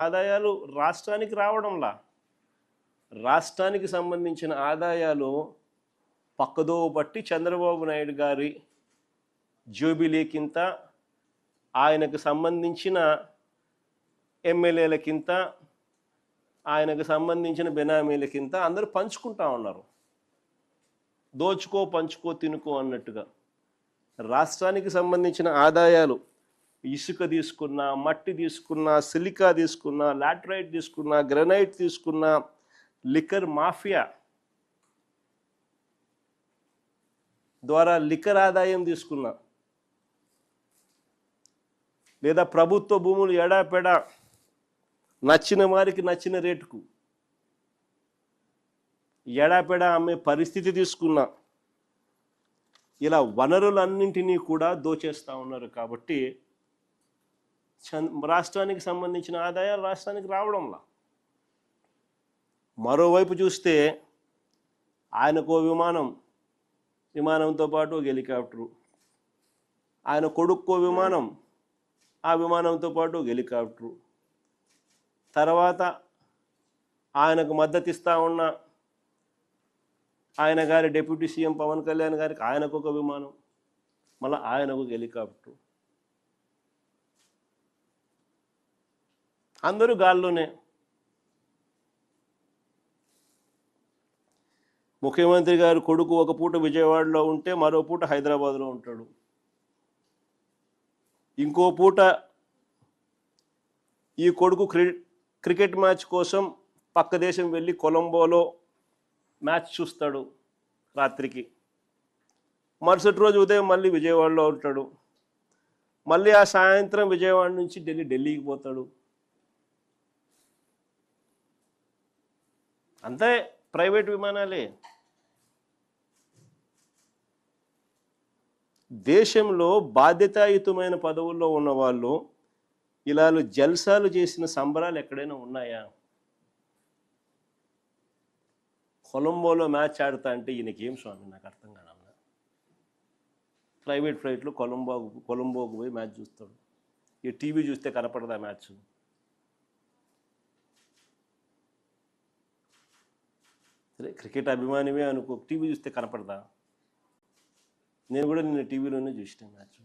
ఆదాయాలు రాష్ట్రానికి రావడంలా. రాష్ట్రానికి సంబంధించిన ఆదాయాలు పక్కదో పట్టి చంద్రబాబు నాయుడు గారి జూబిలీకింత, ఆయనకు సంబంధించిన ఎమ్మెల్యేలకింత, ఆయనకు సంబంధించిన బెనామీలకింత అందరూ పంచుకుంటా ఉన్నారు. దోచుకో పంచుకో తినుకో అన్నట్టుగా. రాష్ట్రానికి సంబంధించిన ఆదాయాలు ఇసుక తీసుకున్నా, మట్టి తీసుకున్నా, సిలికా తీసుకున్నా, లాటరైట్ తీసుకున్నా, గ్రనైట్ తీసుకున్నా, లిక్కర్ మాఫియా ద్వారా లిక్కర్ ఆదాయం తీసుకున్నా, లేదా ప్రభుత్వ భూములు ఎడాపెడా నచ్చిన వారికి నచ్చిన రేటుకు ఎడాపెడా అమ్మే పరిస్థితి తీసుకున్నా, ఇలా వనరులన్నింటినీ కూడా దోచేస్తూ ఉన్నారు. కాబట్టి రాష్ట్రానికి సంబంధించిన ఆదాయాలు రాష్ట్రానికి రావడంలా. మరోవైపు చూస్తే ఆయనకో విమానం, విమానంతో పాటు ఒక హెలికాప్టరు, ఆయన కొడుక్కో విమానం, ఆ విమానంతో పాటు ఒక హెలికాప్టరు, తర్వాత ఆయనకు మద్దతు ఇస్తూ ఉన్న ఆయన గారి డిప్యూటీ సీఎం పవన్ కళ్యాణ్ గారికి ఆయనకు ఒక విమానం, మళ్ళీ ఆయనకు ఒక హెలికాప్టరు, అందరూ గాల్లోనే. ముఖ్యమంత్రి గారు కొడుకు ఒక పూట విజయవాడలో ఉంటే మరో పూట హైదరాబాద్లో ఉంటాడు. ఇంకో పూట ఈ కొడుకు క్రికెట్ మ్యాచ్ కోసం పక్క దేశం వెళ్ళి కొలంబోలో మ్యాచ్ చూస్తాడు రాత్రికి. మరుసటి రోజు ఉదయం మళ్ళీ విజయవాడలో ఉంటాడు. మళ్ళీ ఆ సాయంత్రం విజయవాడ నుంచి ఢిల్లీకి పోతాడు. అంతే, ప్రైవేట్ విమానాలే. దేశంలో బాధ్యతాయుతమైన పదవుల్లో ఉన్న వాళ్ళు ఇలా జల్సాలు చేసిన సంబరాలు ఎక్కడైనా ఉన్నాయా? కొలంబోలో మ్యాచ్ ఆడుతా అంటే ఈయనకేం స్వామి, నాకు అర్థం కాదన్నా. ప్రైవేట్ ఫ్లైట్లో కొలంబోకు పోయి మ్యాచ్ చూస్తాడు. ఈ టీవీ చూస్తే కనపడదా మ్యాచ్? సరే, క్రికెట్ అభిమానివే అనుకో, టీవీ చూస్తే కనపడదా? నేను కూడా నిన్న టీవీలోనే చూసిన మ్యాచ్.